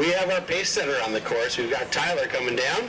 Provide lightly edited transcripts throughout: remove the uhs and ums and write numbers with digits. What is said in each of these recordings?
We have our pace setter on the course. We've got Tyler coming down.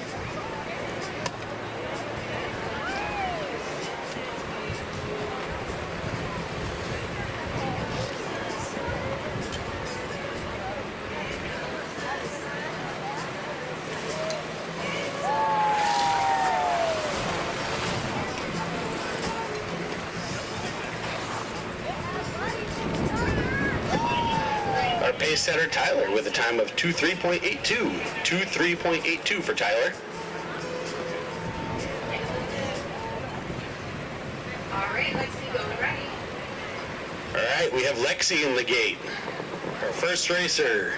Pace setter Tyler with a time of 23.82. 23.82 for Tyler. All right, Lexi, go ready. All right, we have Lexi in the gate, our first racer.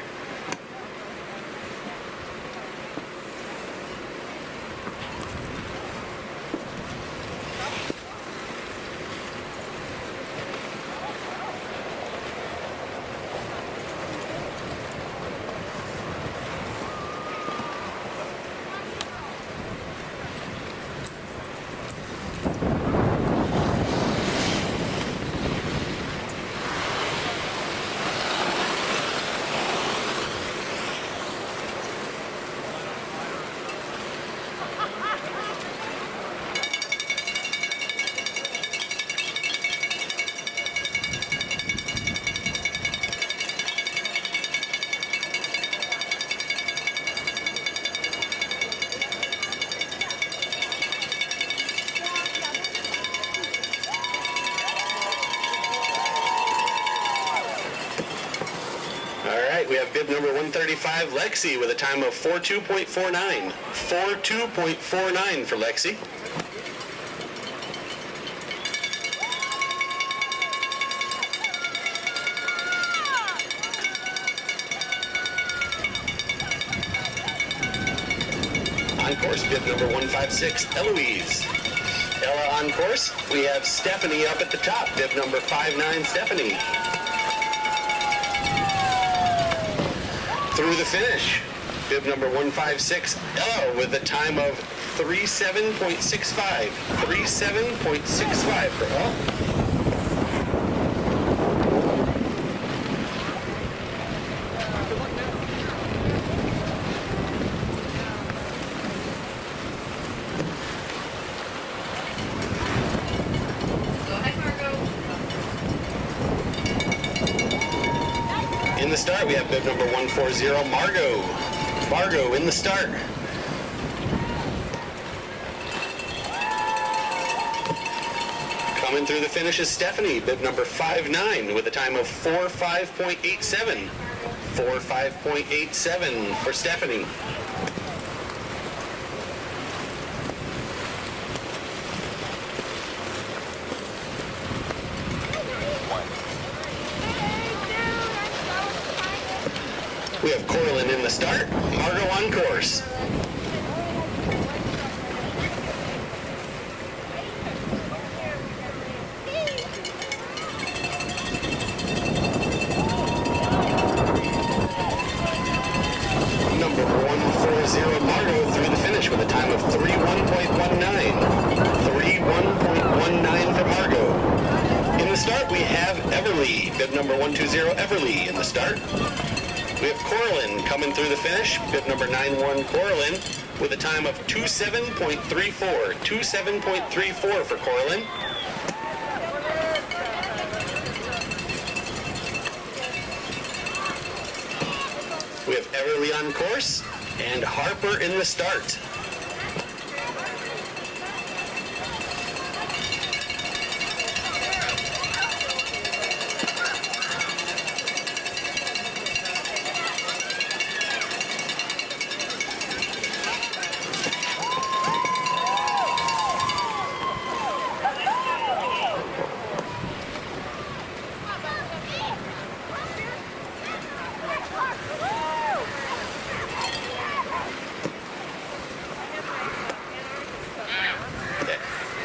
We have bib number 135, Lexi, with a time of 42.49. 42.49 for Lexi. On course, bib number 156, Eloise. Ella on course. We have Stephanie up at the top, bib number 59, Stephanie. Through the finish, bib number 156, Ella, with a time of 37.65. 37.65 for Ella. In the start, we have bib number 140, Margot. Margot in the start. Coming through the finish is Stephanie, bib number 59, with a time of 45.87. 45.87 for Stephanie. We have Corlin in the start, Margot on course. Number 140, Margot, through the finish with a time of 31.19. 31.19 for Margot. In the start, we have Everly, bib number 120, Everly in the start. We have Corlin coming through the finish, bib number 91, Corlin, with a time of 27.34. 27.34 for Corlin. We have Everly on course, and Harper in the start.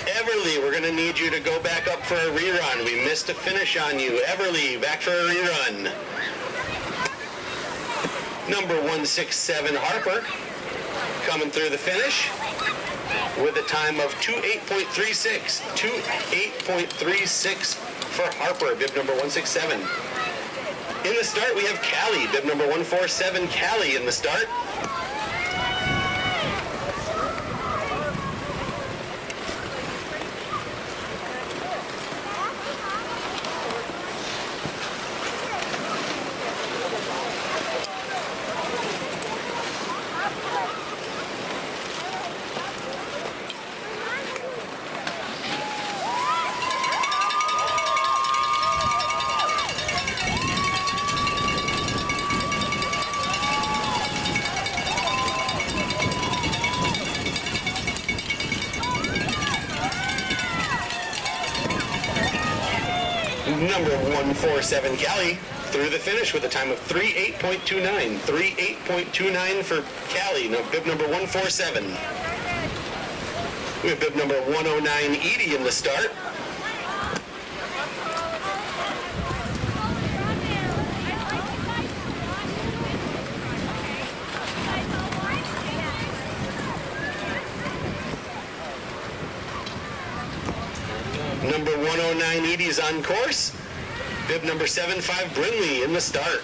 Everly, we're going to need you to go back up for a rerun. We missed a finish on you. Everly, back for a rerun. Number 167, Harper, coming through the finish with a time of 28.36. 28.36 for Harper, bib number 167. In the start, we have Callie, bib number 147, Callie in the start. Number 147, Callie, through the finish with a time of 3:8.29. 3:8.29 for Callie. Now, bib number 147. We have bib number 109, Edie, in the start. Number 109, Edie, is on course. Bib number 75, Brinley, in the start.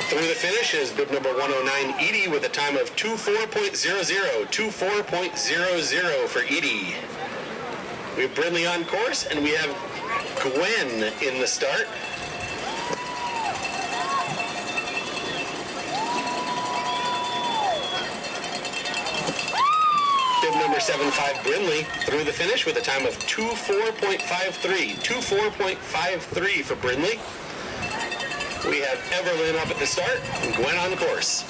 Through the finish is bib number 109, Edie, with a time of 24.00. 24.00 for Edie. We have Brinley on course, and we have Gwen in the start. Bib number 75, Brinley, through the finish with a time of 24.53. 24.53 for Brinley. We have Everlyn up at the start and Gwen on course.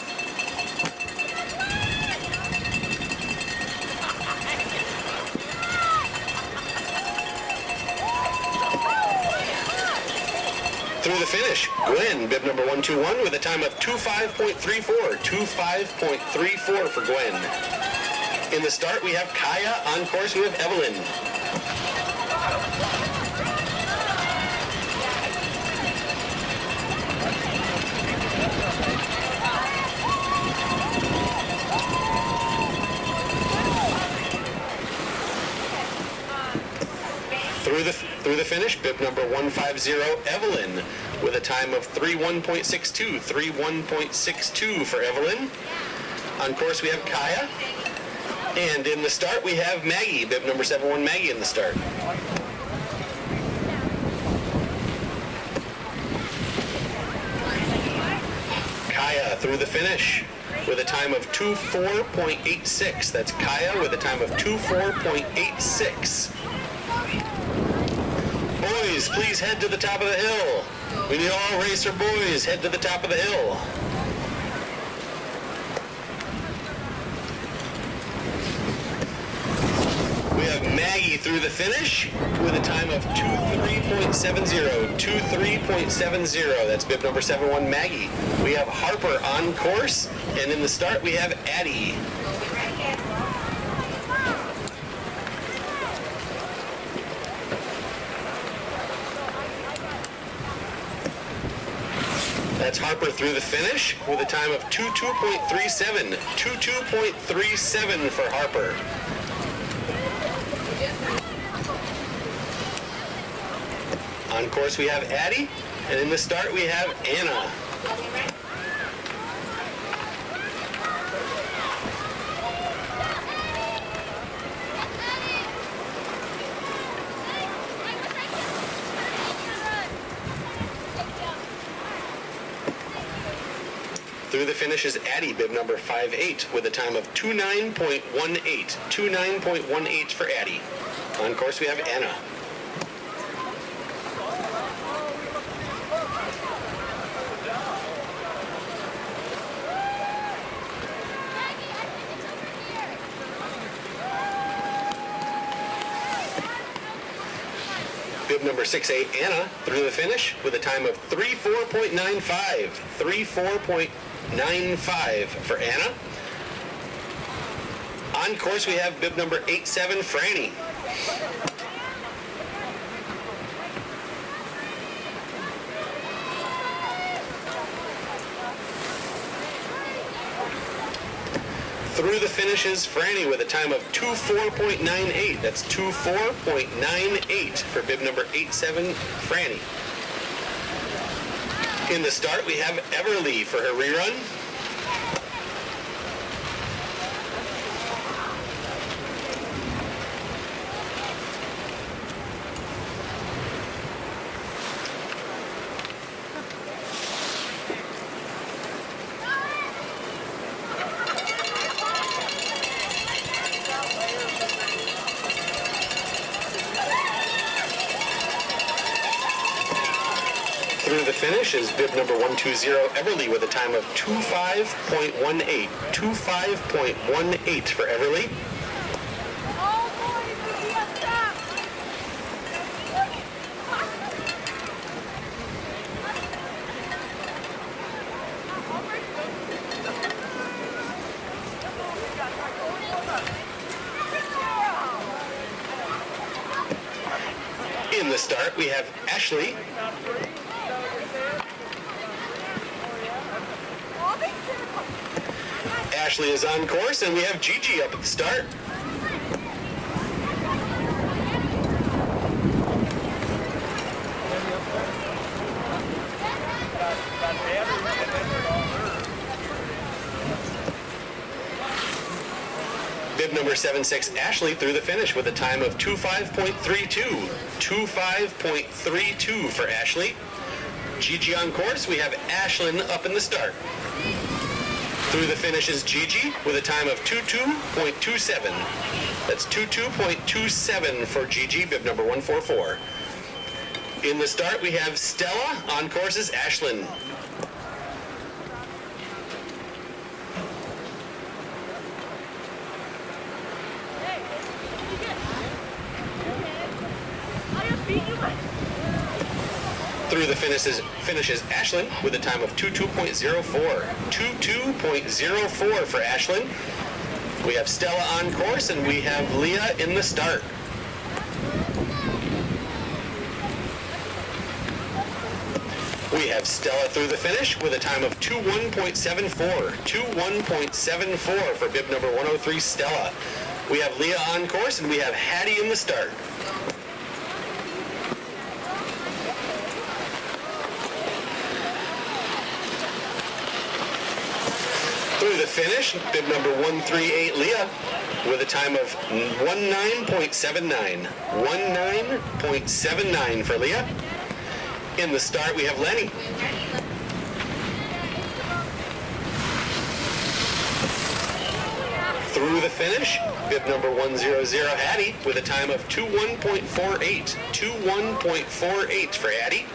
Through the finish, Gwen, bib number 121, with a time of 25.34. 25.34 for Gwen. In the start, we have Kaya. On course, we have Evelyn. Through the finish, bib number 150, Evelyn, with a time of 3:1.62. 3:1.62 for Evelyn. On course, we have Kaya. And in the start, we have Maggie, bib number 71, Maggie in the start. Kaya through the finish with a time of 24.86. That's Kaya with a time of 24.86. Boys, please head to the top of the hill. We need all racer boys head to the top of the hill. We have Maggie through the finish with a time of 23.70. 23.70. That's bib number 71, Maggie. We have Harper on course, and in the start we have Addie. That's Harper through the finish with a time of 22.37. 22.37 for Harper. On course we have Addie, and in the start we have Anna. Through the finish is Addie, bib number 58, with a time of 29.18. 29.18 for Addie. On course we have Anna. Bib number 68, Anna, through the finish with a time of 34.95. 34.95 for Anna. On course we have bib number 87, Franny. Through the finishes, Franny with a time of 24.98. That's 24.98 for bib number 87, Franny. In the start, we have Everly for her rerun. Through the finish is bib number 120, Everly, with a time of 25.18. 25.18 for Everly. In the start, we have Ashley. Ashley is on course, and we have Gigi up at the start. Bib number 76, Ashley, through the finish with a time of 25.32. 25.32 for Ashley. Gigi on course. We have Ashlyn up in the start. Through the finish is Gigi with a time of 22.27. That's 22.27 for Gigi, bib number 144. In the start, we have Stella. On course is Ashlyn. Through the finishes Ashlyn with a time of 22.04. 22.04 for Ashlyn. We have Stella on course, and we have Leah in the start. We have Stella through the finish with a time of 21.74. 21.74 for bib number 103, Stella. We have Leah on course, and we have Hattie in the start. Through the finish, bib number 138, Leah, with a time of 19.79. 19.79 for Leah. In the start, we have Lenny. Through the finish, bib number 100, Hattie, with a time of 21.48. 21.48 for Hattie.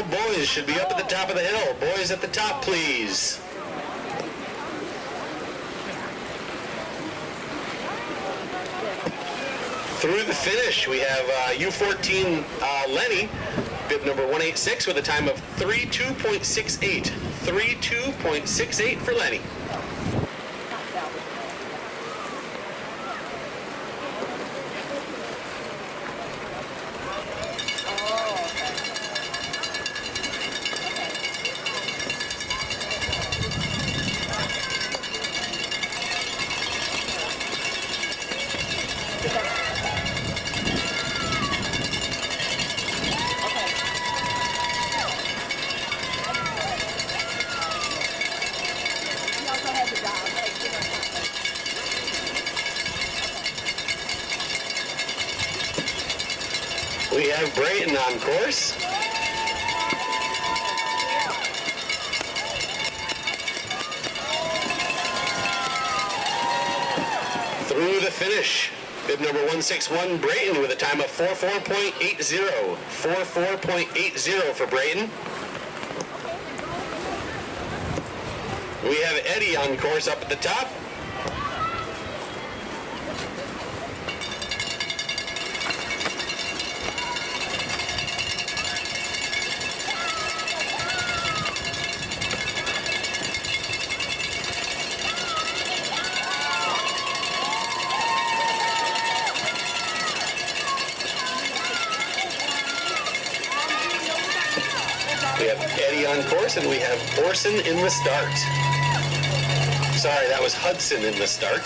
Boys should be up at the top of the hill. Boys at the top, please. Through the finish, we have U14 Lenny, bib number 186, with a time of 32.68. 32.68 for Lenny. We have Brayton on course. Through the finish, bib number 161, Brayton, with a time of 44.80. 44.80 for Brayton. We have Eddie on course up at the top. We have Eddie on course, and we have Orson in the start. Sorry, that was Hudson in the start.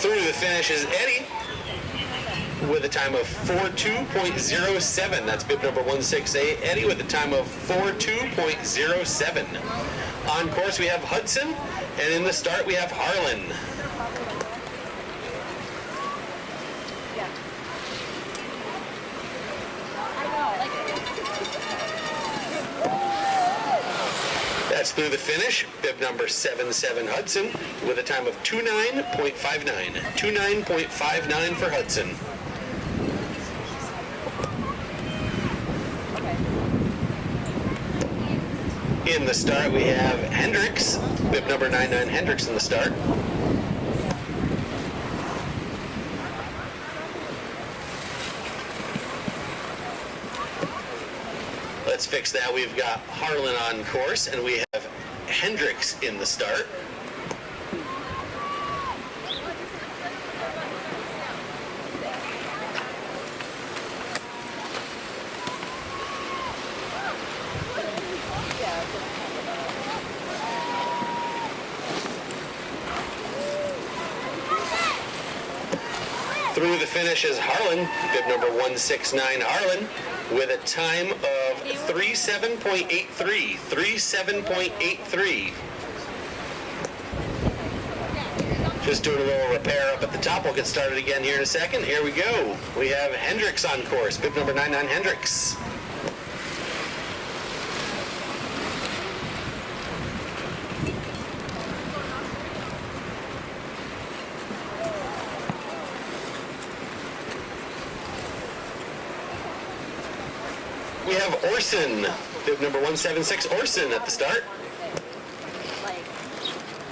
Through the finish is Eddie with a time of 42.07. That's bib number 168. Eddie with a time of 42.07. On course we have Hudson, and in the start we have Harlan. That's through the finish, bib number 77 Hudson with a time of 29.59. 29.59 for Hudson. In the start we have Hendricks, bib number 99 Hendricks in the start. Let's fix that. We've got Harlan on course, and we have Hendricks in the start. Through the finish is Harlan, bib number 169 Harlan, with a time of 37.83. 37.83. Just doing a little repair up at the top. We'll get started again here in a second. Here we go. We have Hendricks on course, bib number 99 Hendricks. We have Orson, bib number 176 Orson at the start. Like,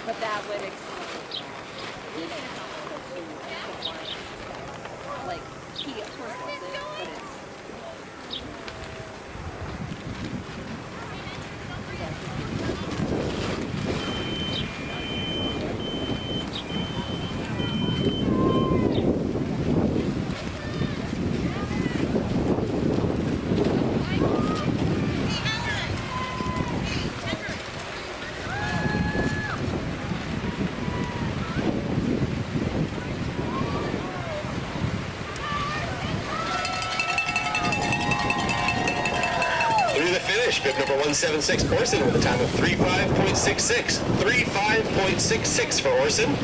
but that would like he of course wants it, but it's bib number 176 Orson with a time of 35.66. 35.66 for Orson.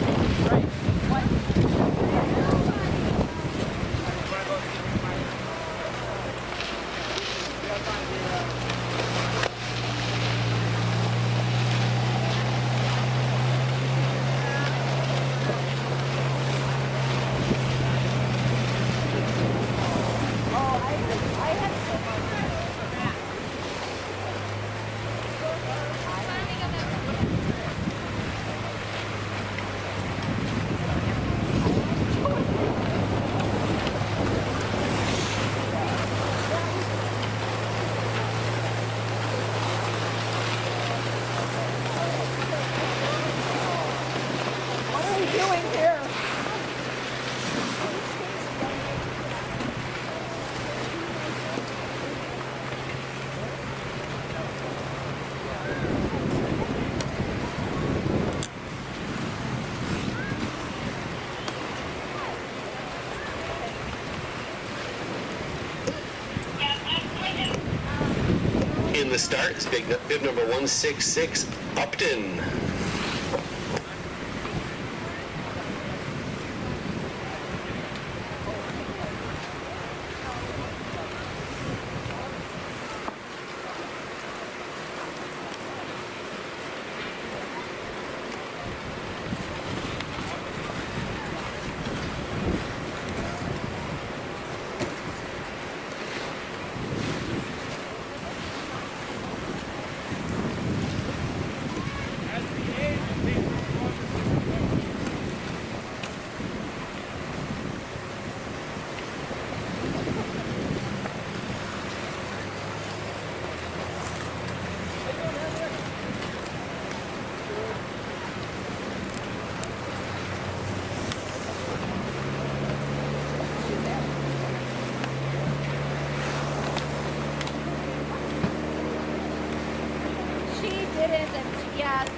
In the start is bib number 166 Upton.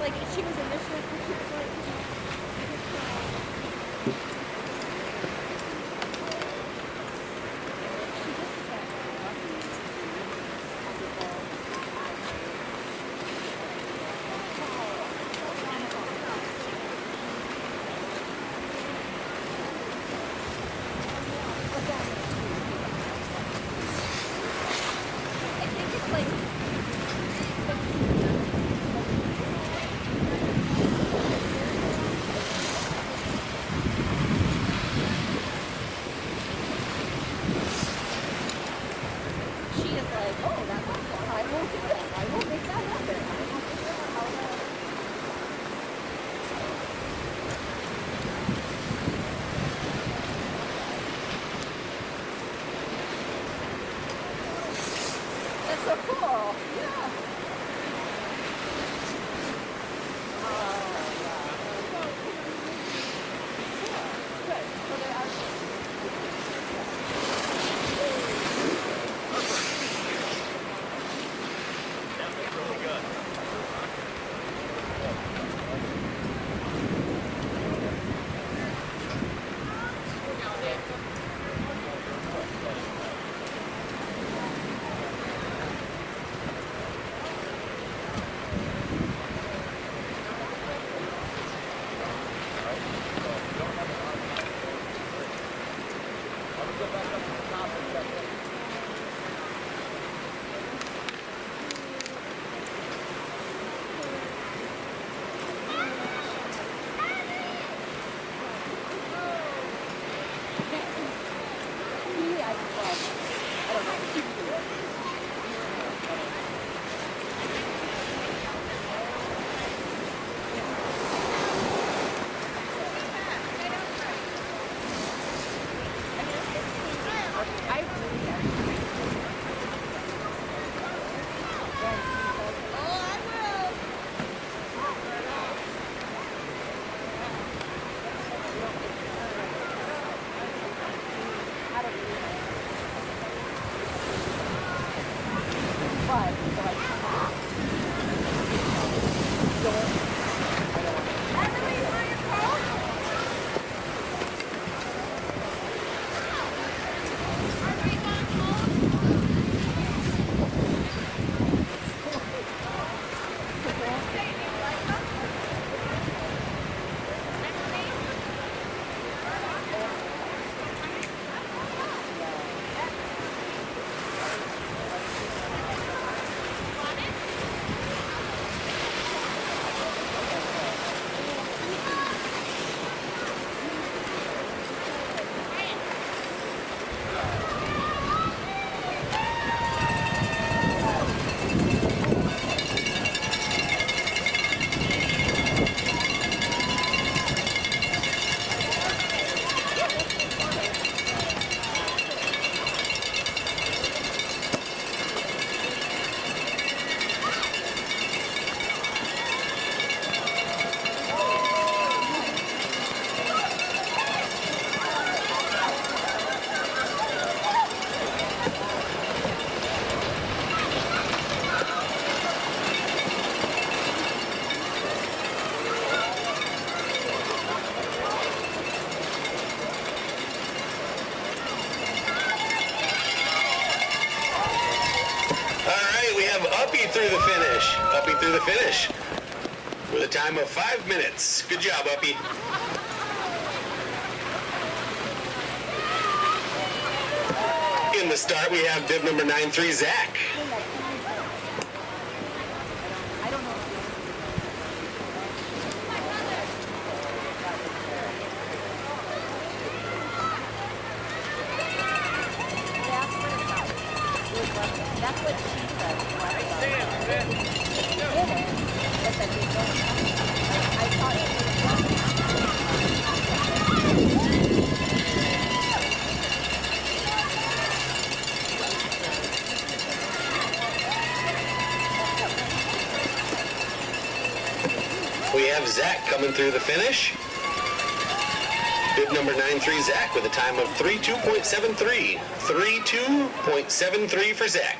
like she was initially, she was like, that's so cool. Yeah. Good. So they're actually. Really good. through the finish. Uppy through the finish with a time of 5 minutes. Good job, Uppy. In the start, we have bib number 93, Zach. That's what she said. I thought it We have Zach coming through the finish. Bib number 93, Zach, with a time of 32.73. 32.73 for Zach.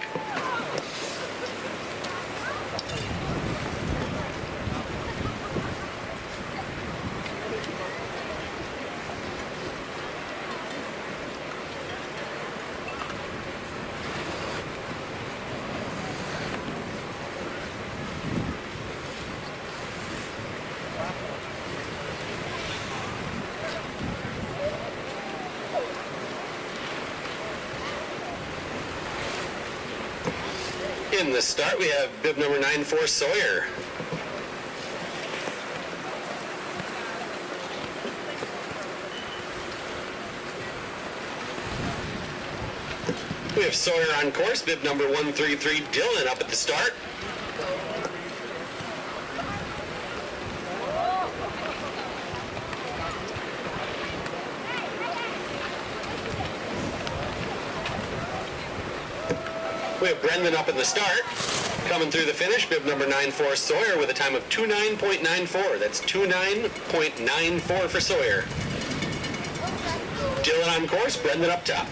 In the start, we have bib number 94, Sawyer. We have Sawyer on course, bib number 133, Dylan up at the start. We have Brendan up in the start. Coming through the finish, bib number 94, Sawyer, with a time of 29.94. That's 29.94 for Sawyer. Dylan on course, Brendan up top.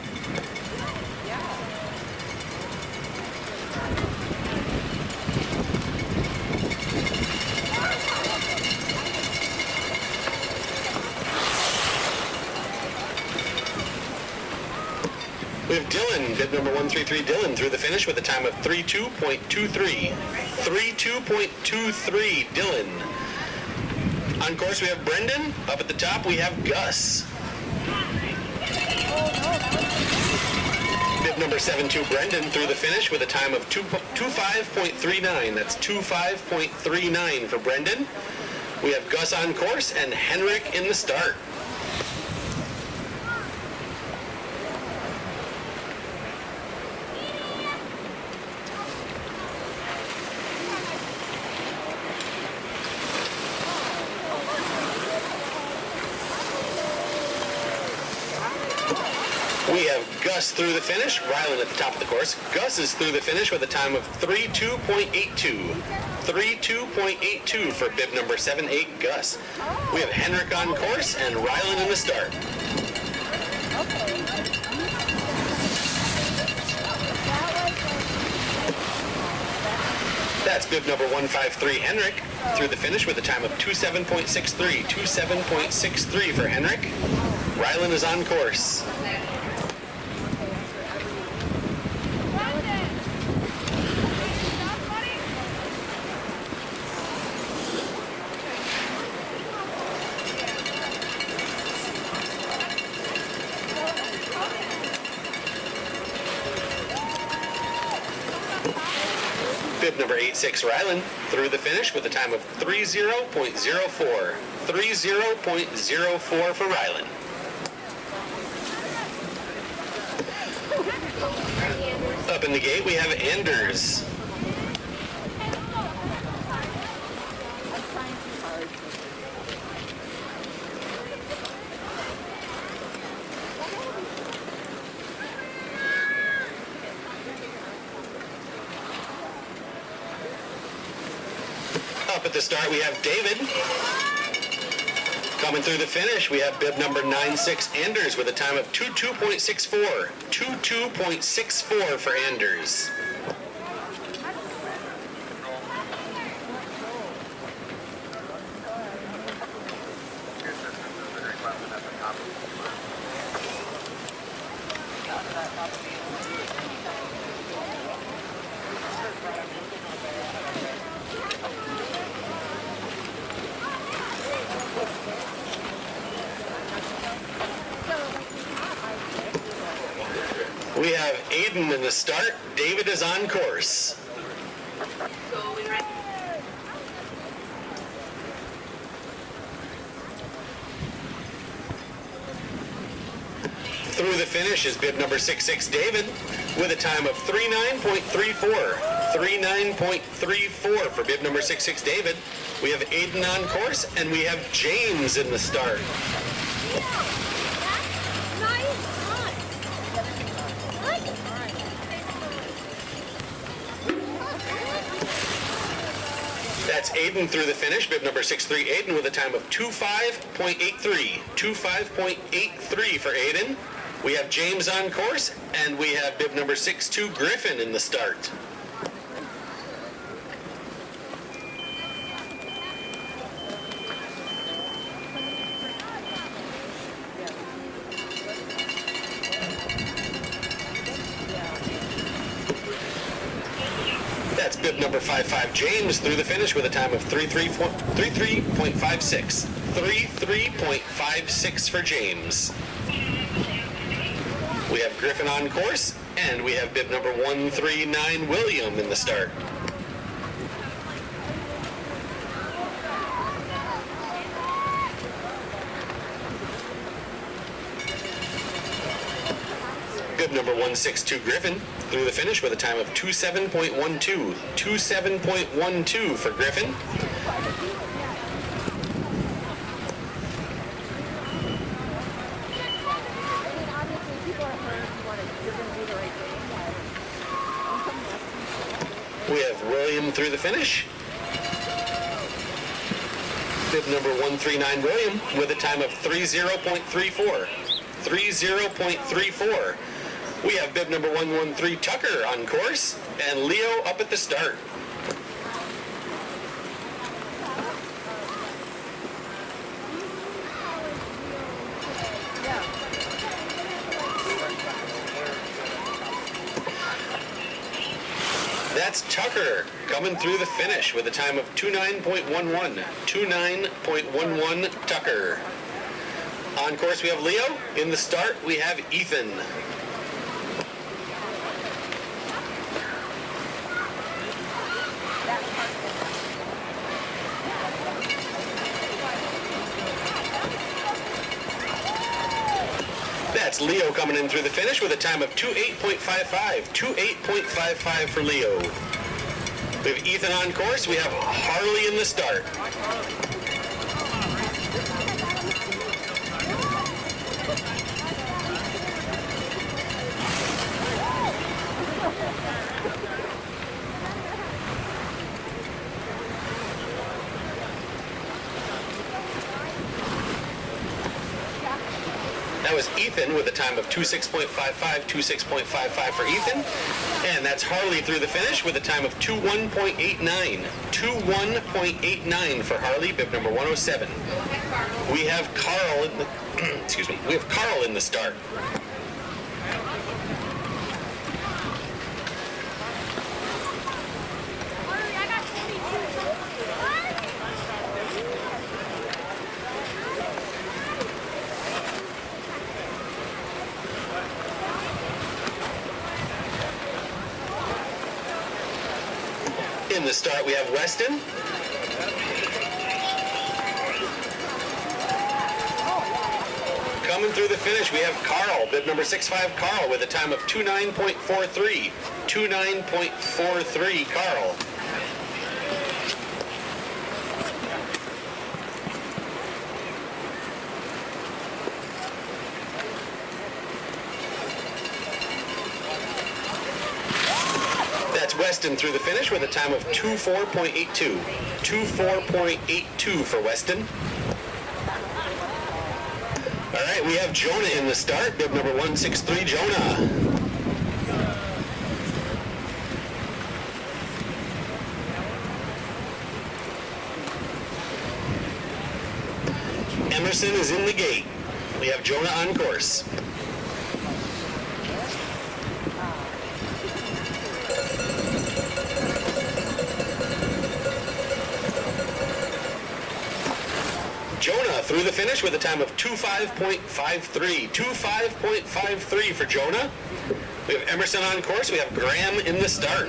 We have Dylan, bib number 133, Dylan, through the finish with a time of 32.23. 32.23, Dylan. On course, we have Brendan. Up at the top, we have Gus. Bib number 72, Brendan, through the finish with a time of 25.39. That's 25.39 for Brendan. We have Gus on course and Henrik in the start. We have Gus through the finish, Rylan at the top of the course. Gus is through the finish with a time of 32.82. 32.82 for bib number 78, Gus. We have Henrik on course and Rylan in the start. That's bib number 153, Henrik, through the finish with a time of 27.63. 27.63 for Henrik. Rylan is on course. Bib number 86, Rylan, through the finish with a time of 30.04. 30.04 for Rylan. Up in the gate, we have Anders. Up at the start, we have David. Coming through the finish, we have bib number 96, Anders, with a time of 22.64. 22.64 for Anders. We have Aiden in the start. David is on course. Through the finish is bib number 66, David, with a time of 39.34. 39.34 for bib number 66, David. We have Aiden on course, and we have James in the start. That's Aiden through the finish, bib number 63, Aiden, with a time of 25.83. 25.83 for Aiden. We have James on course, and we have bib number 62, Griffin, in the start. That's bib number 55, James, through the finish with a time of 33.56. 33.56 for James. We have Griffin on course, and we have bib number 139 William in the start. Bib number 162 Griffin through the finish with a time of 27.12. 27.12 for Griffin. We have William through the finish. Bib number 139 William with a time of 30.34. 30.34. We have bib number 113 Tucker on course, and Leo up at the start. That's Tucker coming through the finish with a time of 29.11. 29.11 Tucker. On course we have Leo. In the start we have Ethan. That's Leo coming in through the finish with a time of 28.55. 28.55 for Leo. We have Ethan on course. We have Harley in the start. That was Ethan with a time of 26.55, 26.55 for Ethan. And that's Harley through the finish with a time of 21.89. 21.89 for Harley, bib number 107. We have Carl in the excuse me. We have Carl in the start. In the start, we have Weston. Coming through the finish, we have Carl, bib number 65 Carl, with a time of 29.43. 29.43 Carl. That's Weston through the finish with a time of 24.82. 24.82 for Weston. All right, we have Jonah in the start, bib number 163, Jonah. Emerson is in the gate. We have Jonah on course. Jonah through the finish with a time of 25.53. 25.53 for Jonah. We have Emerson on course. We have Graham in the start.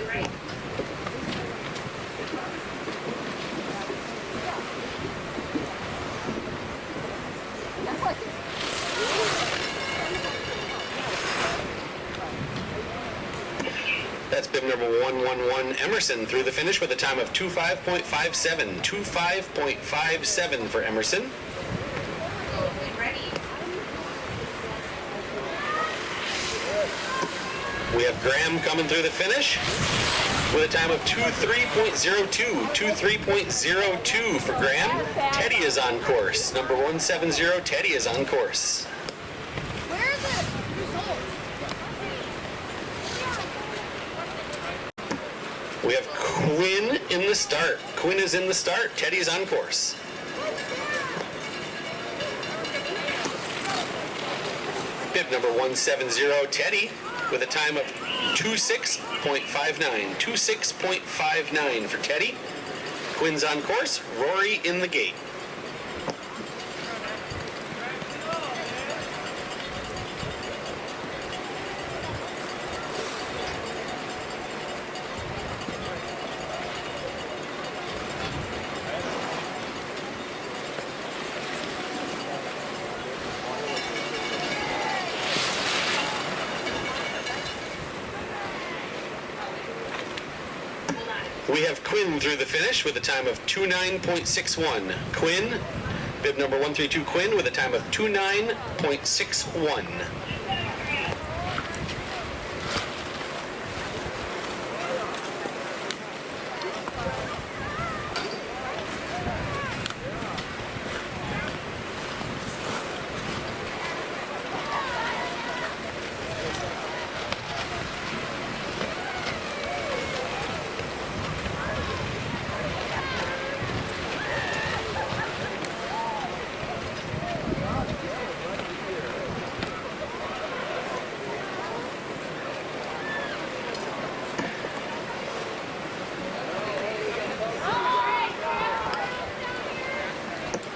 That's bib number 111 Emerson through the finish with a time of 25.57. 25.57 for Emerson. We have Graham coming through the finish with a time of 23.02. 23.02 for Graham. Teddy is on course. Number 170, Teddy is on course. We have Quinn in the start. Quinn is in the start. Teddy is on course. Bib number 170, Teddy, with a time of 26.59. 26.59 for Teddy. Quinn's on course. Rory in the gate. We have Quinn through the finish with a time of 29.61. Quinn, bib number 132 Quinn with a time of 29.61.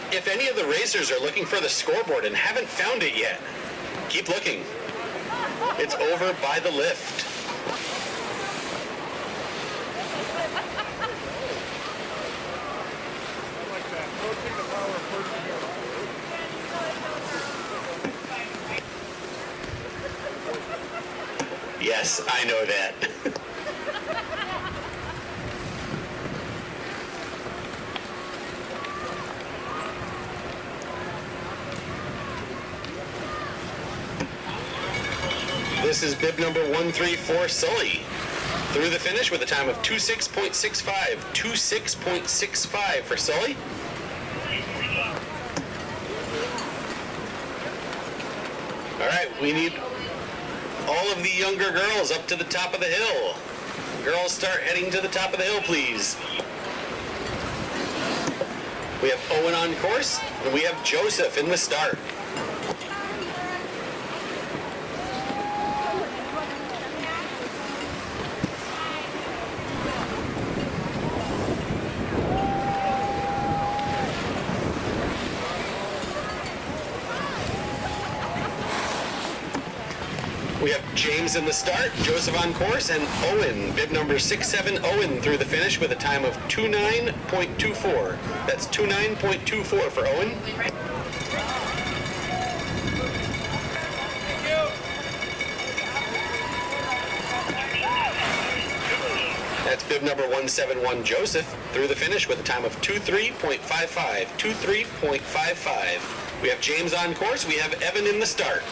If any of the racers are looking for the scoreboard and haven't found it yet, keep looking. It's over by the lift. Yes, I know that. This is bib number 134 Sully through the finish with a time of 26.65. 26.65 for Sully. All right, we need all of the younger girls up to the top of the hill. Girls, start heading to the top of the hill, please. We have Owen on course, and we have Joseph in the start. We have James in the start, Joseph on course, and Owen, bib number 67 Owen through the finish with a time of 29.24. That's 29.24 for Owen. That's bib number 171 Joseph through the finish with a time of 23.55. 23.55. We have James on course. We have Evan in the start.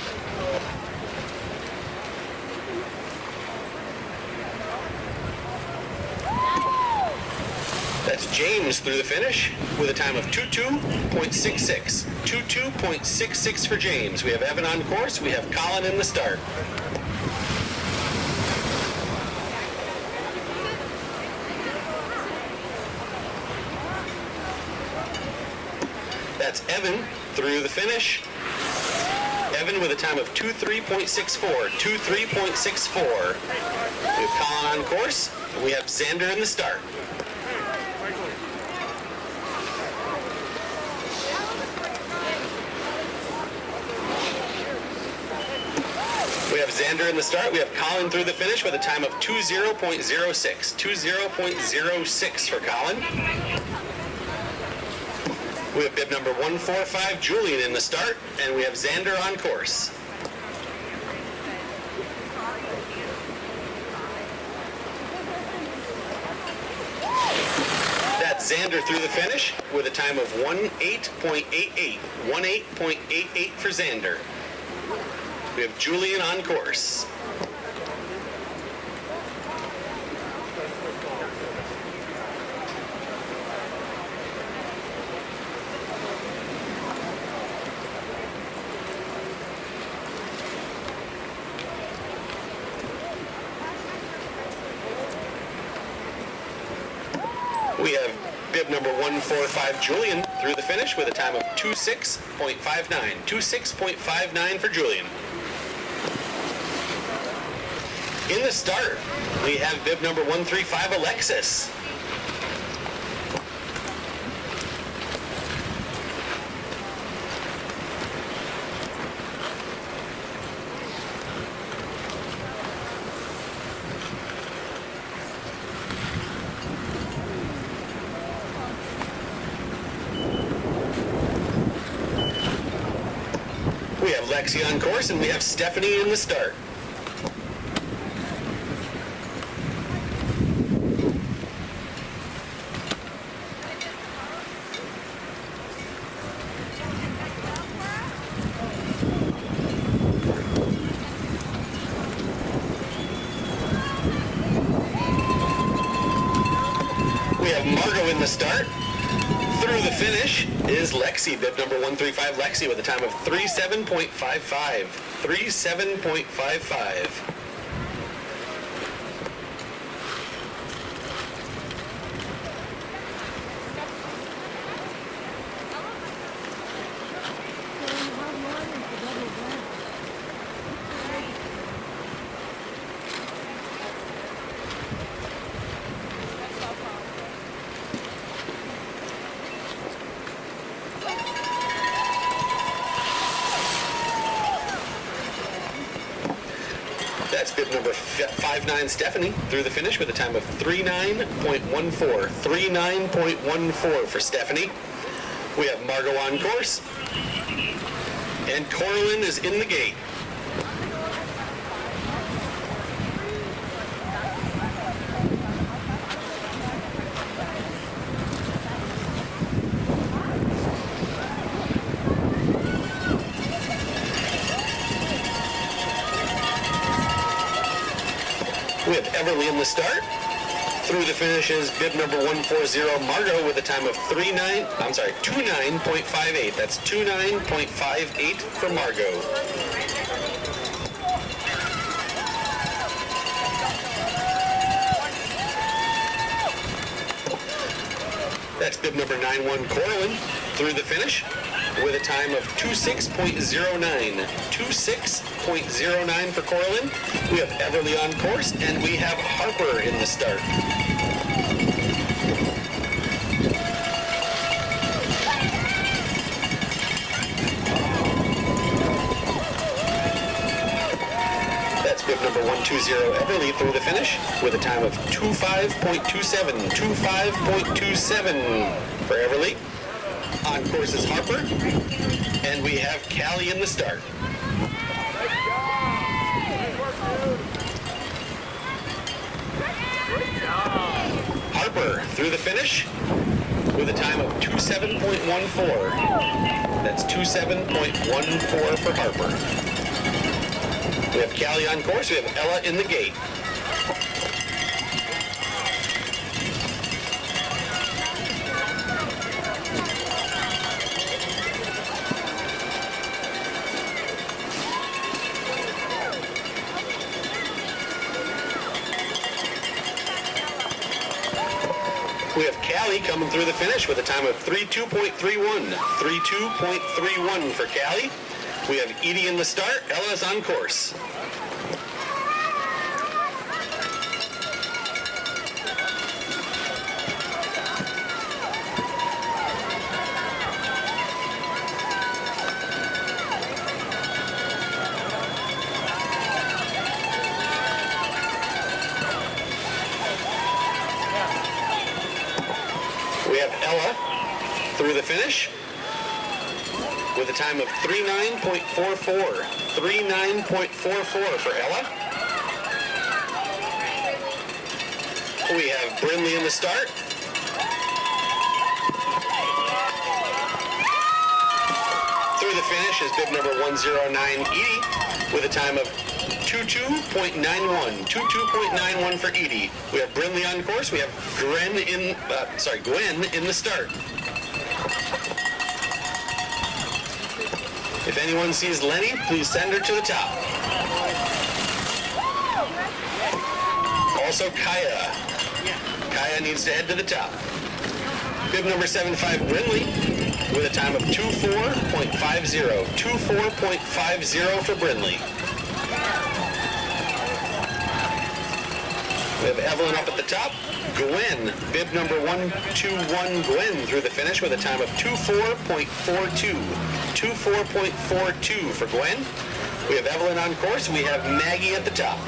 That's James through the finish with a time of 22.66. 22.66 for James. We have Evan on course. We have Colin in the start. That's Evan through the finish. Evan with a time of 23.64. 23.64. We have Colin on course. We have Xander in the start. We have Xander in the start. We have Colin through the finish with a time of 20.06. 20.06 for Colin. We have bib number 145 Julian in the start, and we have Xander on course. That's Xander through the finish with a time of 18.88. 18.88 for Xander. We have Julian on course. We have bib number 145 Julian through the finish with a time of 26.59. 26.59 for Julian. In the start, we have bib number 135 Alexis. We have Lexi on course, and we have Stephanie in the start. Margot in the start. Through the finish is Lexi, bib number 135 Lexi, with a time of 37.55. 37.55. That's bib number 59 Stephanie through the finish with a time of 39.14. 39.14 for Stephanie. We have Margot on course. And Corlin is in the gate. We have Everly in the start. Through the finish is bib number 140 Margot with a time of 29.58. That's 29.58 for Margot. That's bib number 91 Corlin through the finish with a time of 26.09. 26.09 for Corlin. We have Everly on course, and we have Harper in the start. That's bib number 120 Everly through the finish with a time of 25.27. 25.27 for Everly. On course is Harper, and we have Callie in the start. Harper through the finish with a time of 27.14. That's 27.14 for Harper. We have Callie on course. We have Ella in the gate. We have Callie coming through the finish with a time of 32.31. 32.31 for Callie. We have Edie in the start. Ella's on course. We have Ella through the finish with a time of 39.44. 39.44 for Ella. We have Brinley in the start. Through the finish is bib number 109 Edie with a time of 22.91. 22.91 for Edie. We have Brinley on course. We have Gwen in the start. If anyone sees Lenny, please send her to the top. Also Kaya. Kaya needs to head to the top. Bib number 75 Brinley with a time of 24.50. 24.50 for Brinley. We have Evelyn up at the top. Gwen, bib number 121 Gwen through the finish with a time of 24.42. 24.42 for Gwen. We have Evelyn on course. We have Maggie at the top.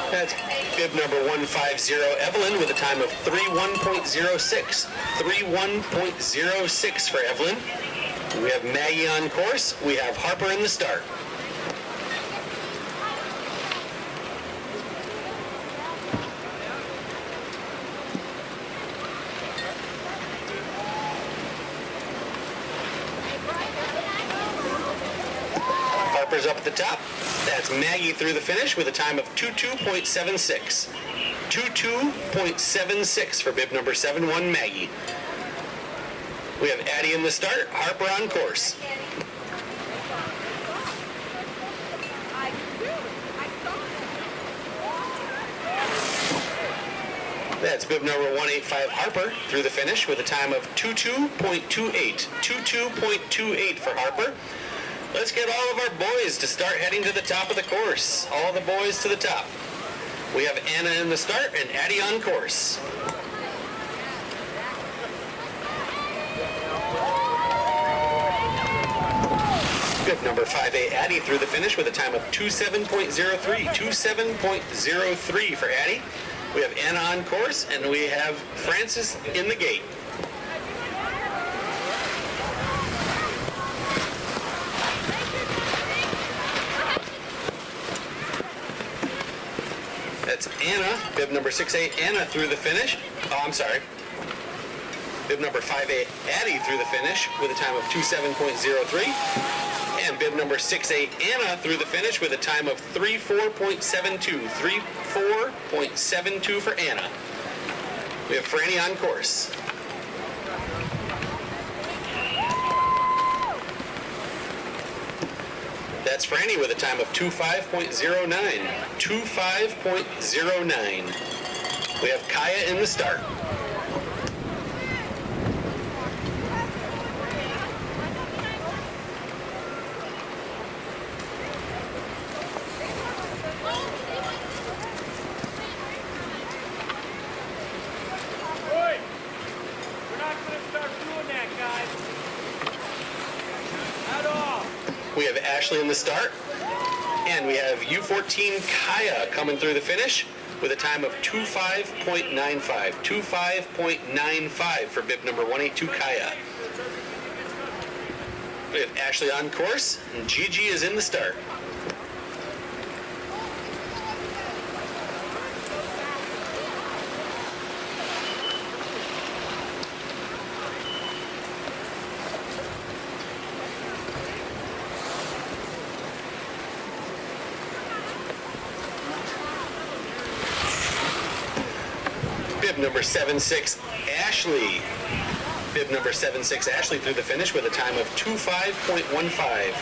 That's bib number 150 Evelyn with a time of 31.06. 31.06 for Evelyn. We have Maggie on course. We have Harper in the start. scores up at the top. That's Maggie through the finish with a time of 22.76. 22.76 for bib number 71, Maggie. We have Addie in the start, Harper on course. That's bib number 185, Harper, through the finish with a time of 22.28. 22.28 for Harper. Let's get all of our boys to start heading to the top of the course. All the boys to the top. We have Anna in the start and Addie on course. Bib number 5A, Addie, through the finish with a time of 27.03. 27.03 for Addie. We have Anna on course, and we have Francis in the gate. That's Anna, bib number 6A, Anna through the finish. Oh, I'm sorry. Bib number 5A, Addie through the finish with a time of 27.03. And bib number 6A, Anna through the finish with a time of 34.72. 34.72 for Anna. We have Franny on course. That's Franny with a time of 25.09. 25.09. We have Kaya in the start. We have Ashley in the start, and we have U14 Kaya coming through the finish with a time of 25.95. 25.95 for bib number 182 Kaya. We have Ashley on course, and Gigi is in the start. Bib number 76, Ashley. Bib number 76, Ashley through the finish with a time of 25.15.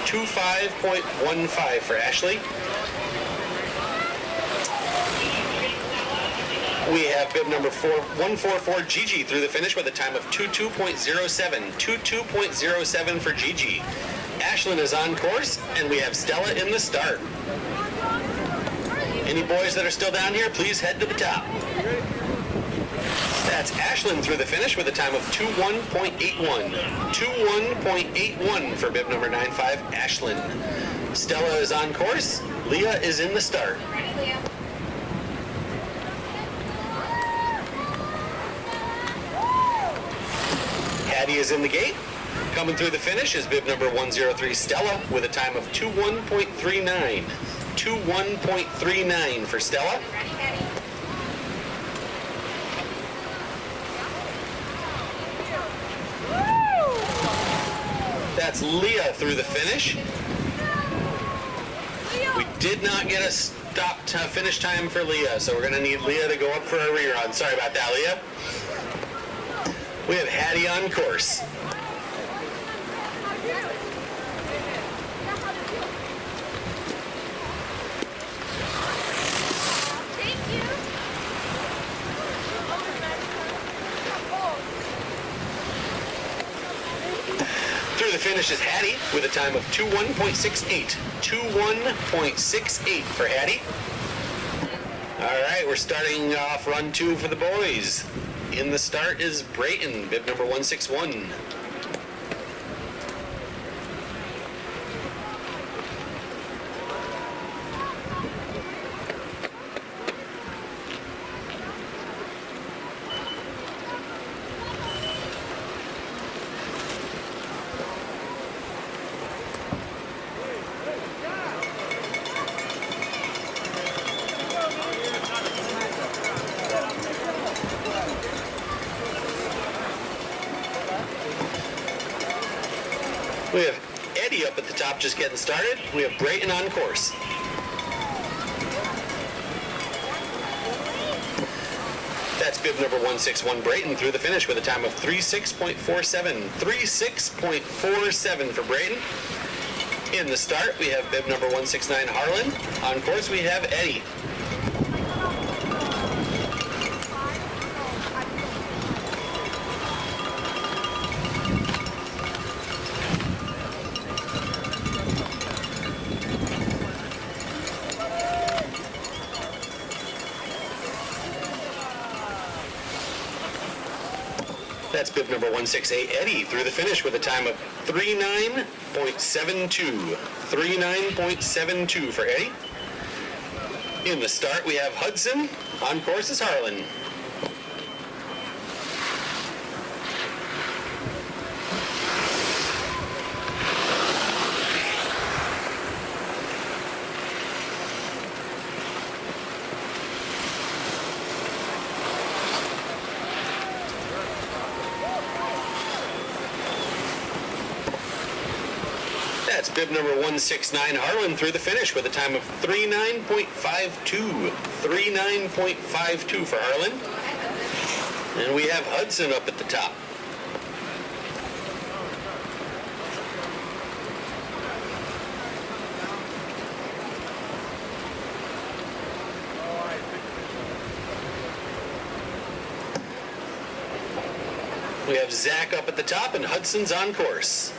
25.15 for Ashley. We have bib number 144, Gigi, through the finish with a time of 22.07. 22.07 for Gigi. Ashlyn is on course, and we have Stella in the start. Any boys that are still down here, please head to the top. That's Ashlyn through the finish with a time of 21.81. 21.81 for bib number 95, Ashlyn. Stella is on course. Leah is in the start. Ready, Leah? Hattie is in the gate. Coming through the finish is bib number 103, Stella, with a time of 21.39. 21.39 for Stella. Ready, Hattie? That's Leah through the finish. We did not get a stop finish time for Leah, so we're going to need Leah to go up for a rerun. Sorry about that, Leah. We have Hattie on course. Through the finish is Hattie with a time of 21.68. 21.68 for Hattie. All right, we're starting off run 2 for the boys. In the start is Brayton, bib number 161. stop just getting started. We have Brayton on course. That's bib number 161 Brayton through the finish with a time of 36.47. 36.47 for Brayton. In the start, we have bib number 169 Harlan. On course, we have Eddie. That's bib number 168 Eddie through the finish with a time of 39.72. 39.72 for Eddie. In the start, we have Hudson. On course is Harlan. That's bib number 169 Harlan through the finish with a time of 39.52. 39.52 for Harlan. And we have Hudson up at the top. We have Zach up at the top and Hudson's on course.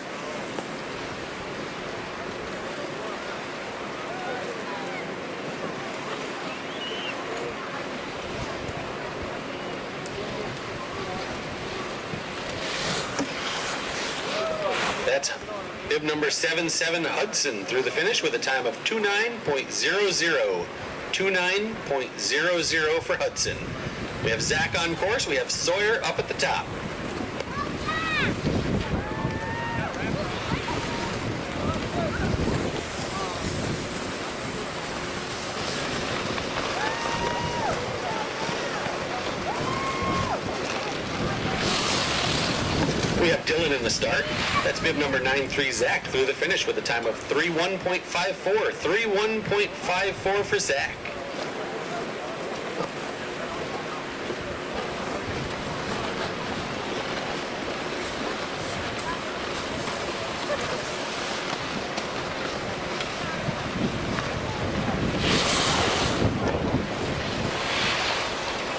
That's bib number 77 Hudson through the finish with a time of 29.00. 29.00 for Hudson. We have Zach on course. We have Sawyer up at the top. We have Dylan in the start. That's bib number 93 Zach through the finish with a time of 31.54. 31.54 for Zach.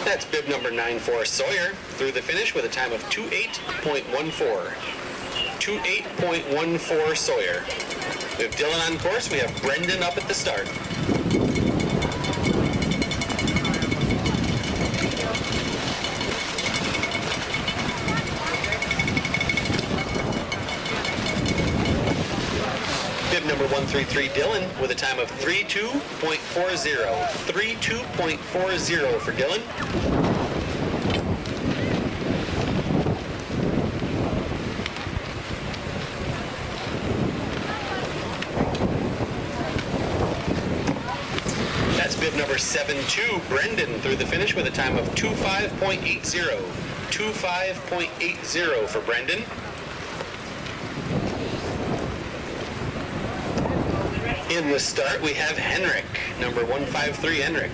That's bib number 94 Sawyer through the finish with a time of 28.14. 28.14 Sawyer. We have Dylan on course. We have Brendan up at the start. Bib number 133 Dylan with a time of 32.40. 32.40 for Dylan. That's bib number 72 Brendan through the finish with a time of 25.80. 25.80 for Brendan. In the start, we have Henrik, number 153 Henrik.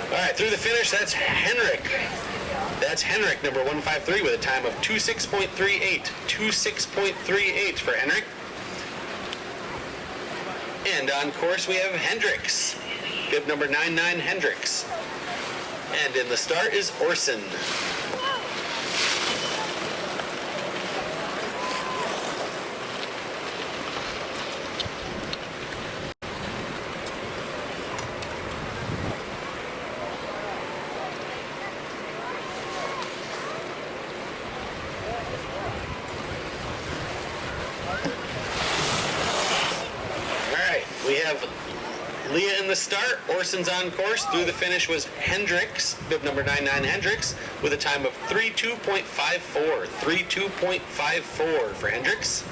All right, through the finish, that's Henrik. That's Henrik, number 153, with a time of 26.38. 26.38 for Henrik. And on course, we have Hendricks. Bib number 99, Hendricks. And in the start is Orson. have Leah in the start. Orson's on course. Through the finish was Hendricks, bib number 99 Hendricks, with a time of 32.54. 32.54 for Hendricks.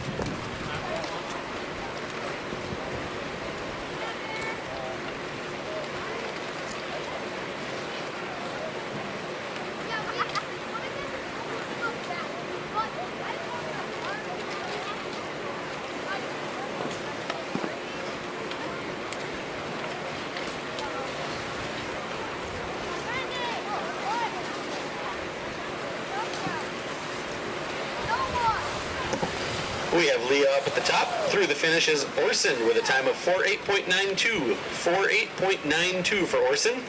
We have Leah up at the top. Through the finish is Orson with a time of 48.92. 48.92 for Orson.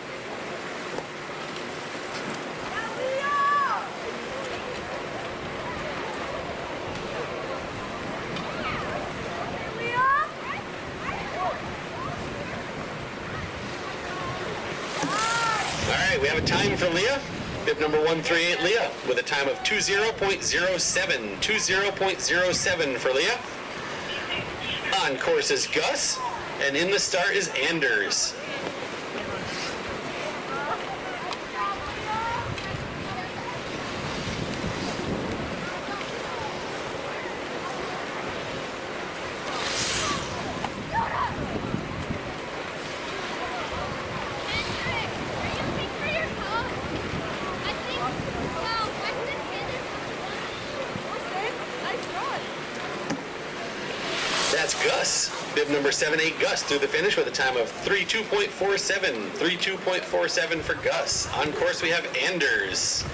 All right, we have a time for Leah. Bib number 138 Leah with a time of 20.07. 20.07 for Leah. On course is Gus, and in the start is Anders. That's Gus. Bib number 78 Gus through the finish with a time of 32.47. 32.47 for Gus. On course we have Anders.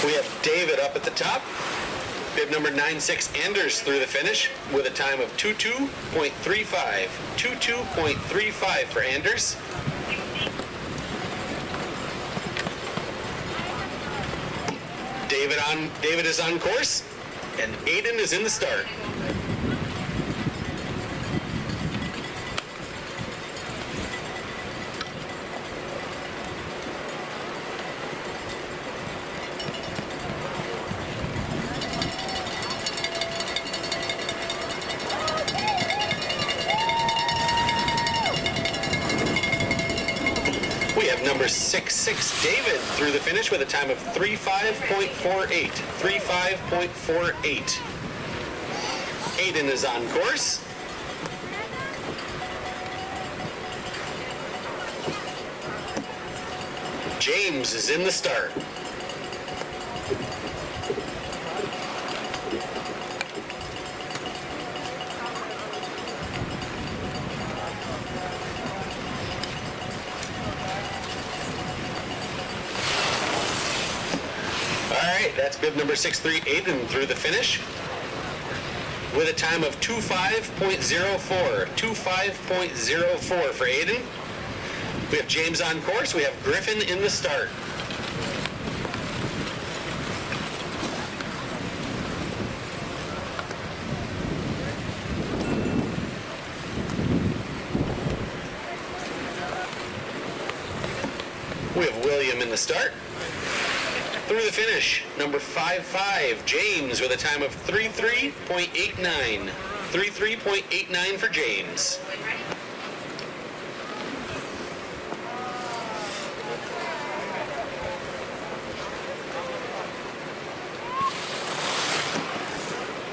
We have David up at the top. Bib number 96 Anders through the finish with a time of 22.35. 22.35 for Anders. David is on course, and Aiden is in the start. We have number 66 David through the finish with a time of 35.48. 35.48. Aiden is on course. James is in the start. That's bib number 63, Aiden, through the finish with a time of 25.04. 25.04 for Aiden. We have James on course. We have Griffin in the start. We have William in the start. Through the finish, number 55, James, with a time of 33.89. 33.89 for James.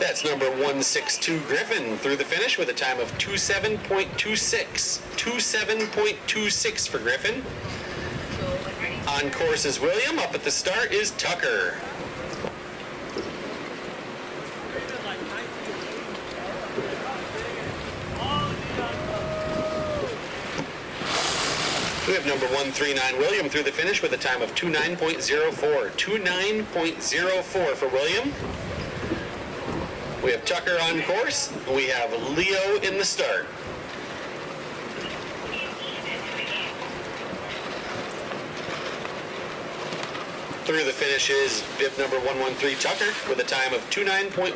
That's number 162, Griffin, through the finish with a time of 27.26. 27.26 for Griffin. On course is William. Up at the start is Tucker. We have number 139 William through the finish with a time of 29.04. 29.04 for William. We have Tucker on course. We have Leo in the start. Through the finish is bib number 113 Tucker with a time of 29.12.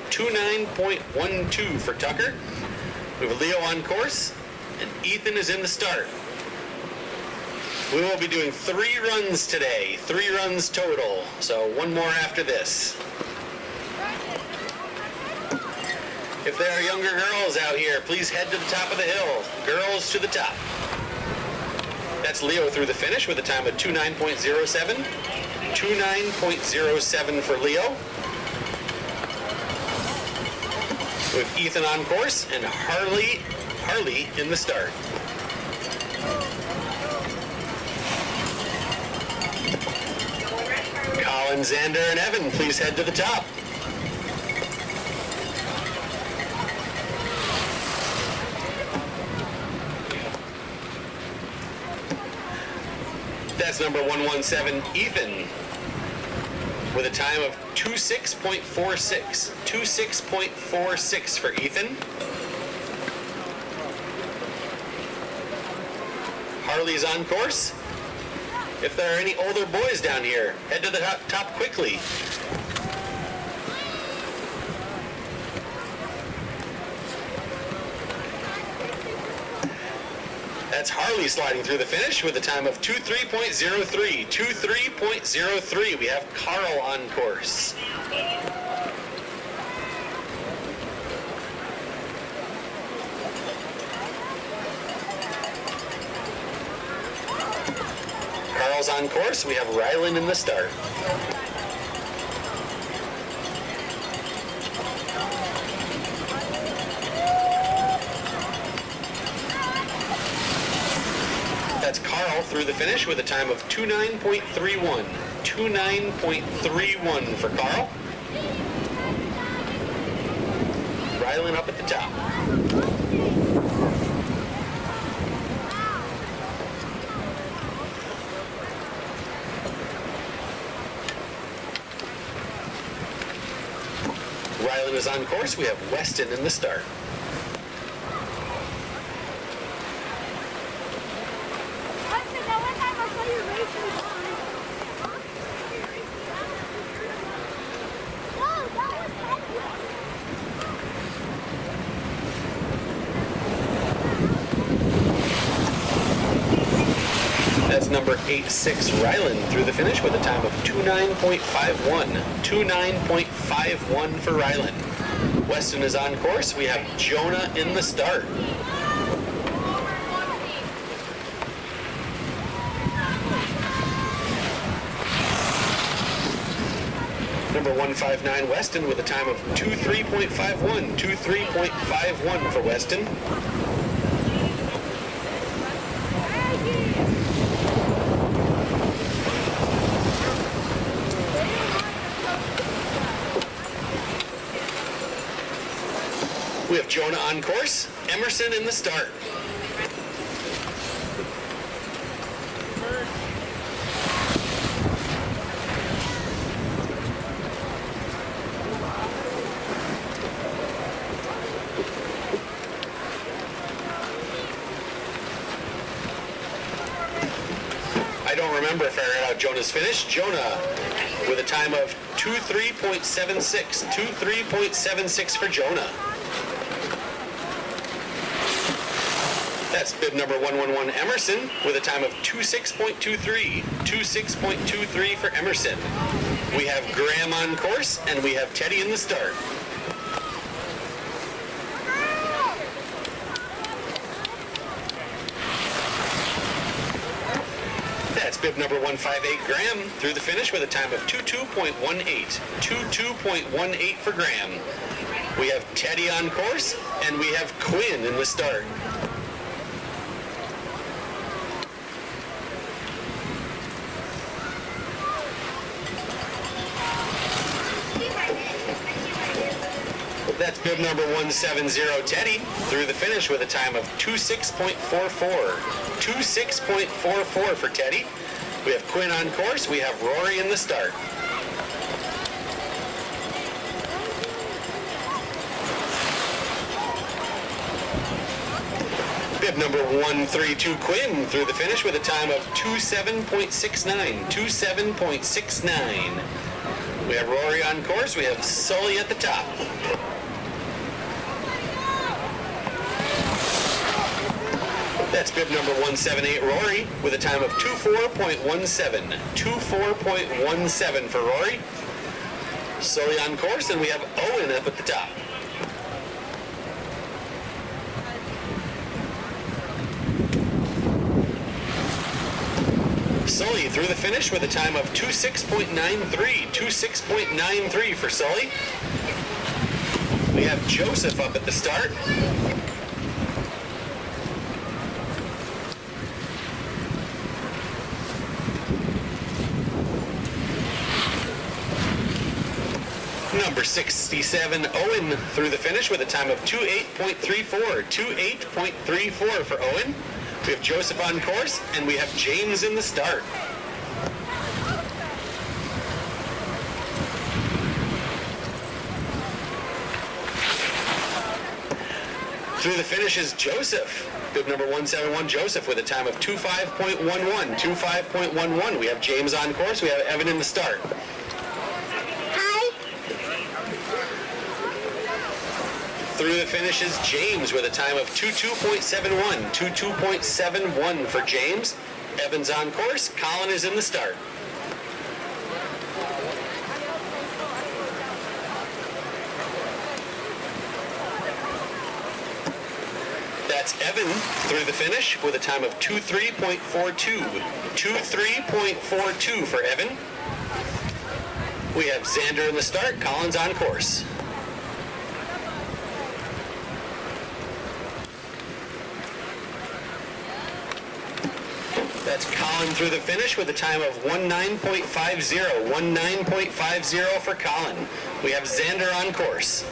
29.12 for Tucker. We have Leo on course, and Ethan is in the start. We will be doing 3 runs today, 3 runs total, so 1 more after this. If there are younger girls out here, please head to the top of the hill. Girls to the top. That's Leo through the finish with a time of 29.07. 29.07 for Leo. With Ethan on course and Harley in the start. Colin, Xander, and Evan, please head to the top. That's number 117, Ethan, with a time of 26.46. 26.46 for Ethan. Harley's on course. If there are any older boys down here, head to the top quickly. That's Harley sliding through the finish with a time of 23.03. 23.03. We have Carl on course. Carl's on course. We have Rylan in the start. That's Carl through the finish with a time of 29.31. 29.31 for Carl. Rylan up at the top. Rylan is on course. We have Weston in the start. That's number 86, Rylan, through the finish with a time of 29.51. 29.51 for Rylan. Weston is on course. We have Jonah in the start. Number 159, Weston, with a time of 23.51. 23.51 for Weston. We have Jonah on course, Emerson in the start. I don't remember if I read out Jonah's finish. Jonah with a time of 23.76. 23.76 for Jonah. That's bib number 111, Emerson, with a time of 26.23. 26.23 for Emerson. We have Graham on course, and we have Teddy in the start. That's bib number 158, Graham, through the finish with a time of 22.18. 22.18 for Graham. We have Teddy on course, and we have Quinn in the start. That's bib number 170, Teddy, through the finish with a time of 26.44. 26.44 for Teddy. We have Quinn on course. We have Rory in the start. Bib number 132, Quinn, through the finish with a time of 27.69. 27.69. We have Rory on course. We have Sully at the top. That's bib number 178, Rory, with a time of 24.17. 24.17 for Rory. Slowly on course, and we have Owen up at the top. Sully through the finish with a time of 26.93. 26.93 for Sully. We have Joseph up at the start. Number 67, Owen, through the finish with a time of 28.34. 28.34 for Owen. We have Joseph on course, and we have James in the start. Through the finish is Joseph. Bib number 171, Joseph, with a time of 25.11. 25.11. We have James on course. We have Evan in the start. Through the finish is James with a time of 22.71. 22.71 for James. Evan's on course. Colin is in the start. That's Evan through the finish with a time of 23.42. 23.42 for Evan. We have Xander in the start. Colin's on course. That's Colin through the finish with a time of 19.50. 19.50 for Colin. We have Xander on course.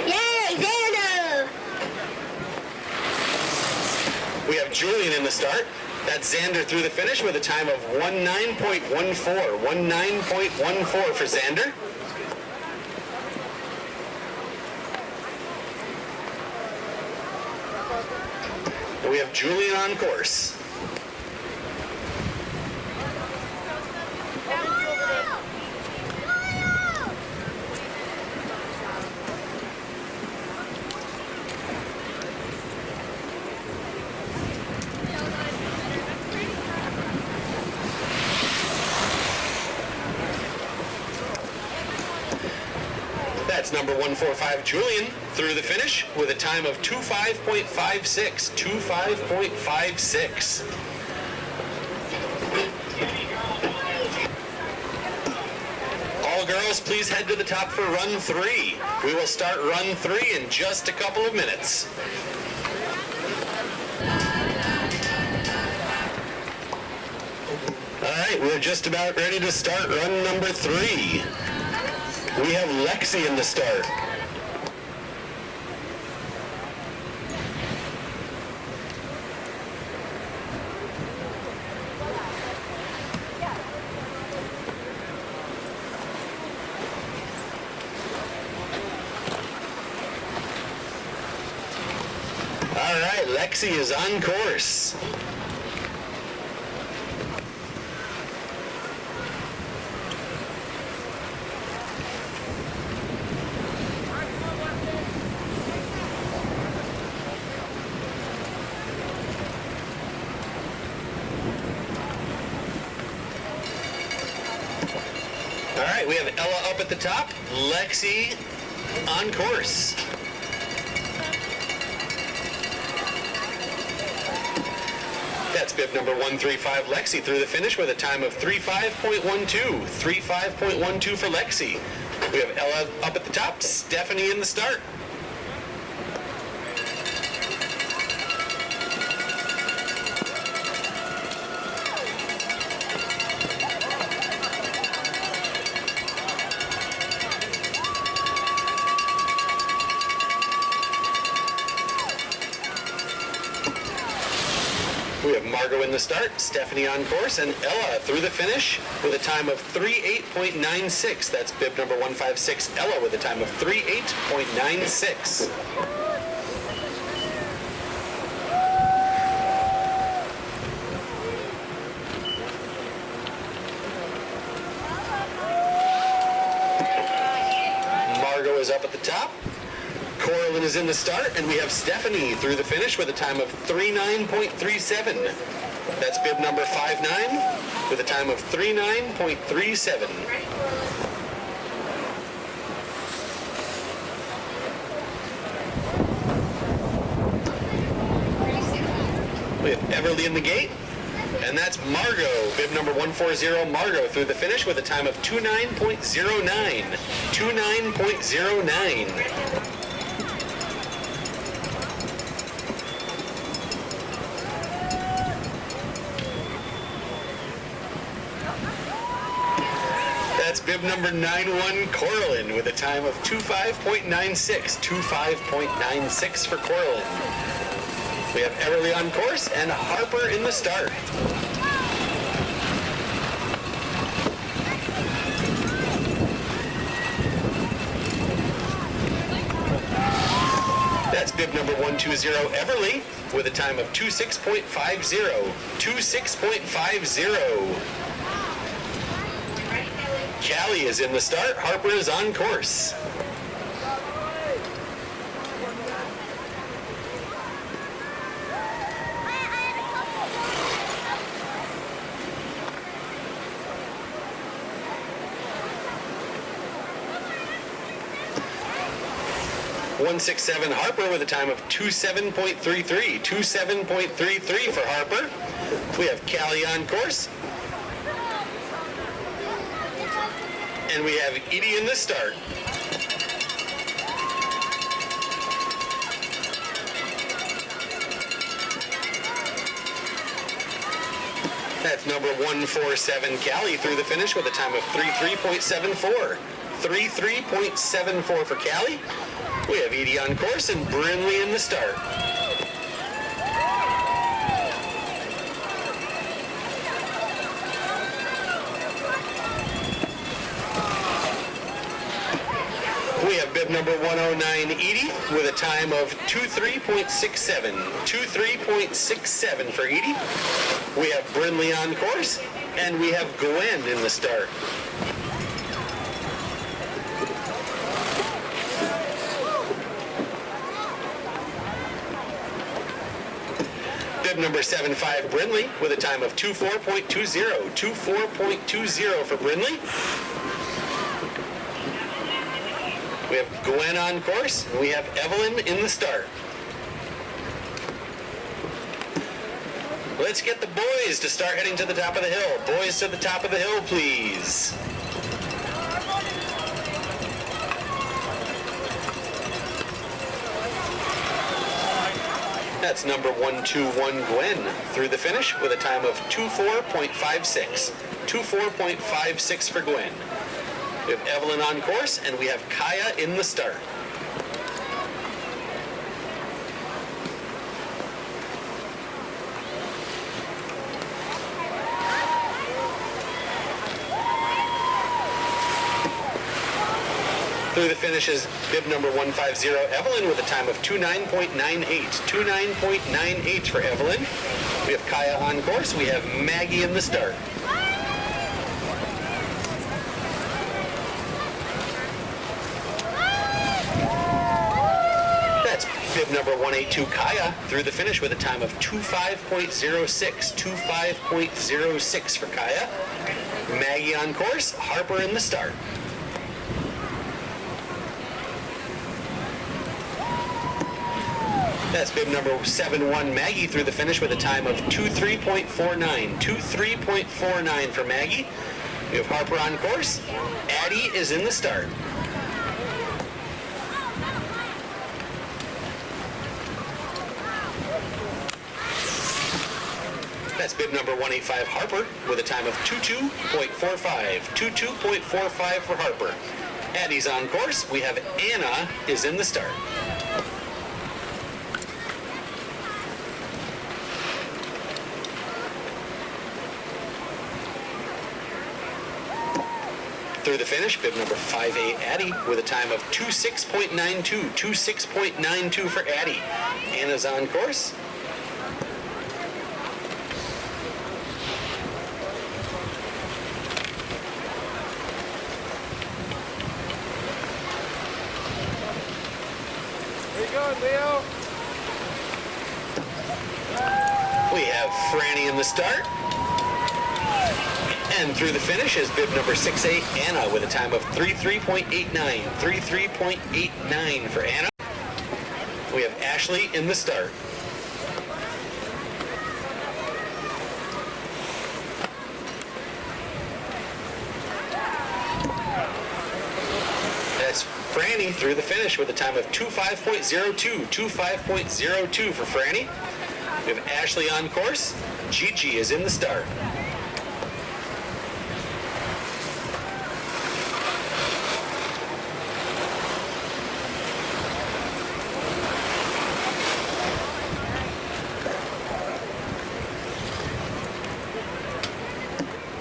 Yay, Xander! We have Julian in the start. That's Xander through the finish with a time of 19.14. 19.14 for Xander. We have Julian on course. That's number 145, Julian, through the finish with a time of 25.56. 25.56. All girls, please head to the top for run 3. We will start run 3 in just a couple of minutes. All right, we're just about ready to start run number 3. We have Lexi in the start. All right, Lexi is on course. All right, we have Ella up at the top, Lexi on course. That's bib number 135, Lexi, through the finish with a time of 35.12. 35.12 for Lexi. We have Ella up at the top, Stephanie in the start. We have Margot in the start, Stephanie on course, and Ella through the finish with a time of 38.96. That's bib number 156, Ella, with a time of 38.96. Margot is up at the top. Cora is in the start, and we have Stephanie through the finish with a time of 39.37. That's bib number 59 with a time of 39.37. Ready, Corlin? We have Everly in the gate, and that's Margot, bib number 140, Margot through the finish with a time of 29.09. 29.09. That's bib number 91, Corlin, with a time of 25.96. 25.96 for Corlin. We have Everly on course and Harper in the start. That's bib number 120, Everly, with a time of 26.50. 26.50. Ready, Kelly? Callie is in the start. Harper is on course. .167 Harper with a time of 27.33. 27.33 for Harper. We have Callie on course. And we have Edie in the start. That's number 147 Callie through the finish with a time of 33.74. 33.74 for Callie. We have Edie on course and Brinley in the start. We have bib number 109 Edie with a time of 23.67. 23.67 for Edie. We have Brinley on course and we have Gwen in the start. Bib number 75 Brinley with a time of 24.20. 24.20 for Brinley. We have Gwen on course, and we have Evelyn in the start. Let's get the boys to start heading to the top of the hill. Boys to the top of the hill, please. That's number 121 Gwen through the finish with a time of 24.56. 24.56 for Gwen. We have Evelyn on course, and we have Kaya in the start. Through the finish is bib number 150, Evelyn, with a time of 29.98. 29.98 for Evelyn. We have Kaya on course. We have Maggie in the start. That's bib number 182, Kaya, through the finish with a time of 25.06. 25.06 for Kaya. Maggie on course. Harper in the start. That's bib number 71, Maggie, through the finish with a time of 23.49. 23.49 for Maggie. We have Harper on course. Addie is in the start. That's bib number 185, Harper, with a time of 22.45. 22.45 for Harper. Addie's on course. We have Anna is in the start. Through the finish, bib number 58, Addie, with a time of 26.92. 26.92 for Addie. Anna's on course. Here you go. have Franny in the start. And through the finish is bib number 68, Anna, with a time of 33.89. 33.89 for Anna. We have Ashley in the start. That's Franny through the finish with a time of 25.02. 25.02 for Franny. We have Ashley on course. Gigi is in the start.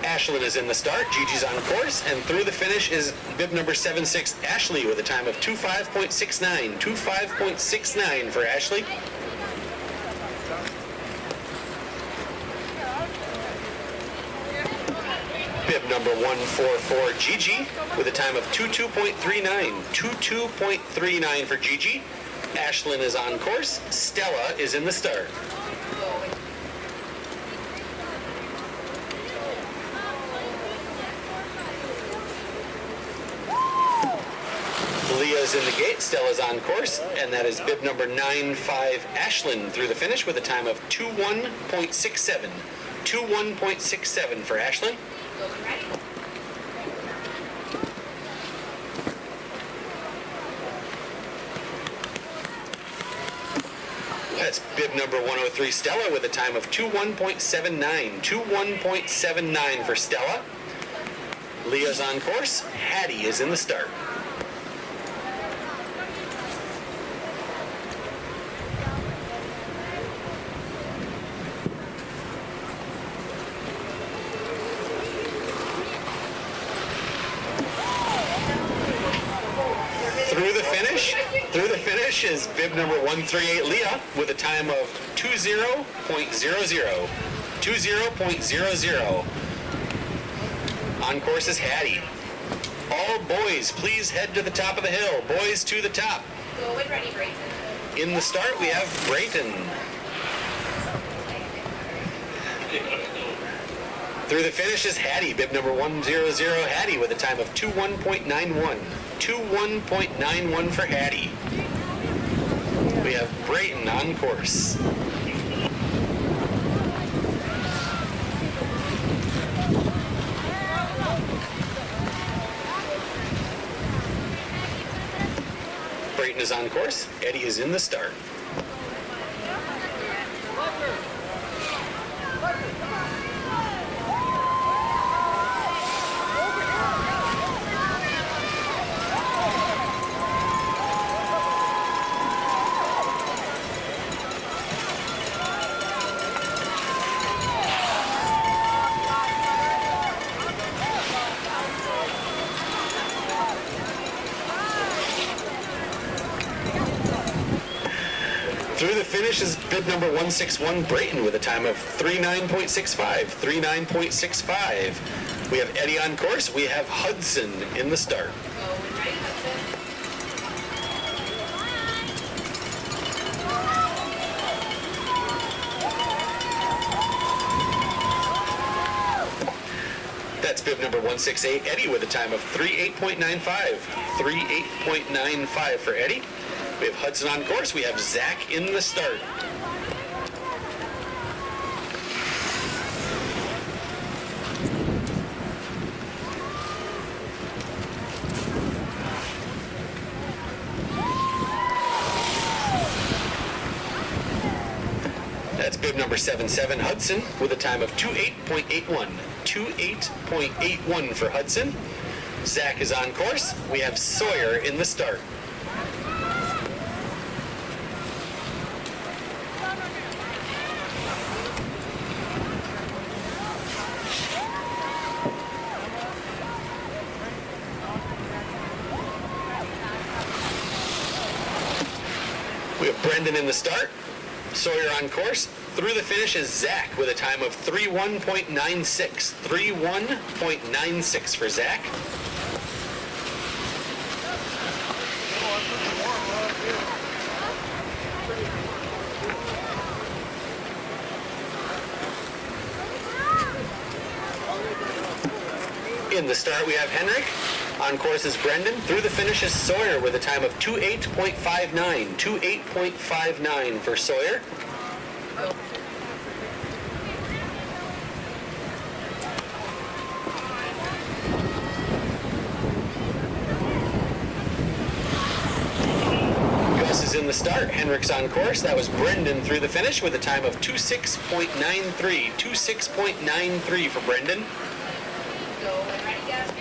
Ashlyn is in the start, Gigi's on course, and through the finish is bib number 76, Ashley, with a time of 25.69. 25.69 for Ashley. Bib number 144, Gigi, with a time of 22.39. 22.39 for Gigi. Ashlyn is on course. Stella is in the start. Leah's in the gate, Stella's on course, and that is bib number 95, Ashlyn, through the finish with a time of 21.67. 21.67 for Ashlyn. That's bib number 103, Stella, with a time of 21.79. 21.79 for Stella. Leah's on course. Hattie is in the start. Through the finish is bib number 138, Leah, with a time of 20.00. 20.00. On course is Hattie. All boys, please head to the top of the hill. Boys to the top. Go when ready, Brayton. In the start, we have Brayton. Through the finish is Hattie, bib number 100, Hattie, with a time of 21.91. 21.91 for Hattie. We have Brayton on course. Brayton is on course. Eddie is in the start. Through the finish is bib number 161, Brayton, with a time of 39.65. 39.65. We have Eddie on course. We have Hudson in the start. Go when ready, Hudson. That's bib number 168, Eddie, with a time of 38.95. 38.95 for Eddie. We have Hudson on course. We have Zach in the start. That's bib number 77, Hudson, with a time of 28.81. 28.81 for Hudson. Zach is on course. We have Sawyer in the start. We have Brendan in the start. Sawyer on course. Through the finish is Zach with a time of 31.96. 31.96 for Zach. In the start, we have Henrik. On course is Brendan. Through the finish is Sawyer with a time of 28.59. 28.59 for Sawyer. Gus is in the start. Henrik's on course. That was Brendan through the finish with a time of 26.93. 26.93 for Brendan. Go and ready, Gus.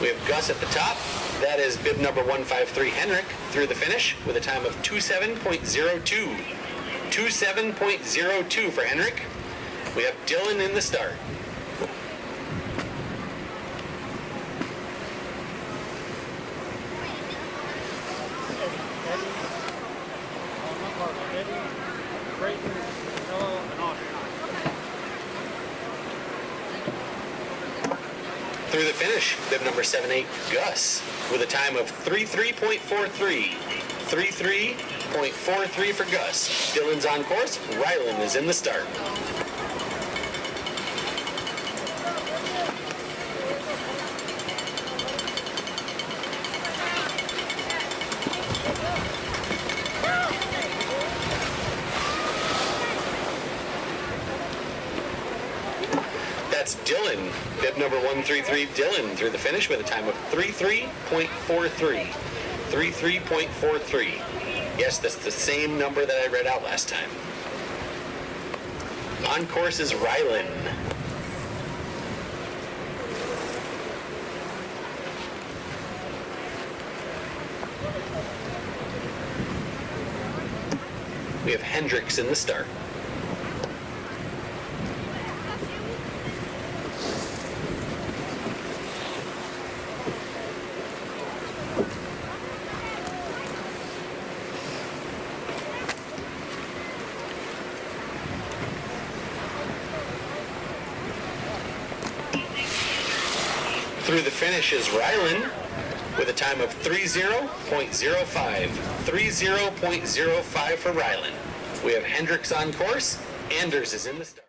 We have Gus at the top. That is bib number 153, Henrik, through the finish with a time of 27.02. 27.02 for Henrik. We have Dylan in the start. Through the finish, bib number 78, Gus, with a time of 33.43. 33.43 for Gus. Dylan's on course. Rylan is in the start. That's Dylan, bib number 133, Dylan, through the finish with a time of 33.43. 33.43. Yes, that's the same number that I read out last time. On course is Rylan. We have Hendricks in the start. Through the finish is Rylan with a time of 30.05. 30.05 for Rylan. We have Hendricks on course. Anders is in the start.